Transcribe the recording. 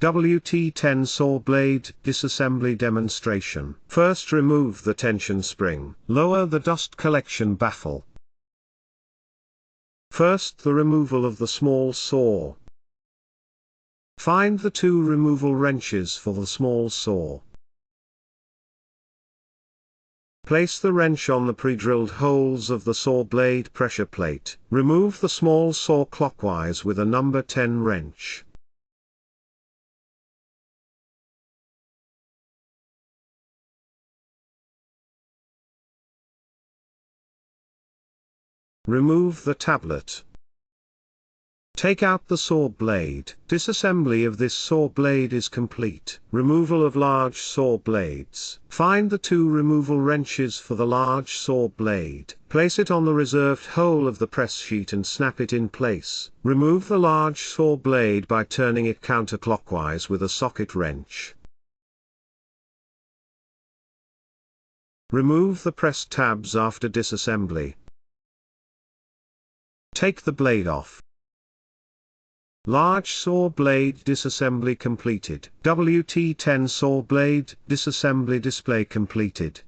WT10 saw blade disassembly demonstration. First, remove the tension spring. Lower the dust collection baffle. First, the removal of the small saw. Find the two removal wrenches for the small saw. Place the wrench on the pre-drilled holes of the saw blade pressure plate. Remove the small saw clockwise with a number 10 wrench. Remove the tablet. Take out the saw blade. Disassembly of this saw blade is complete. Removal of large saw blades. Find the two removal wrenches for the large saw blade. Place it on the reserved hole of the press sheet and snap it in place. Remove the large saw blade by turning it counterclockwise with a socket wrench. Remove the press tabs after disassembly. Take the blade off. Large saw blade disassembly completed. WT10 saw blade disassembly display completed.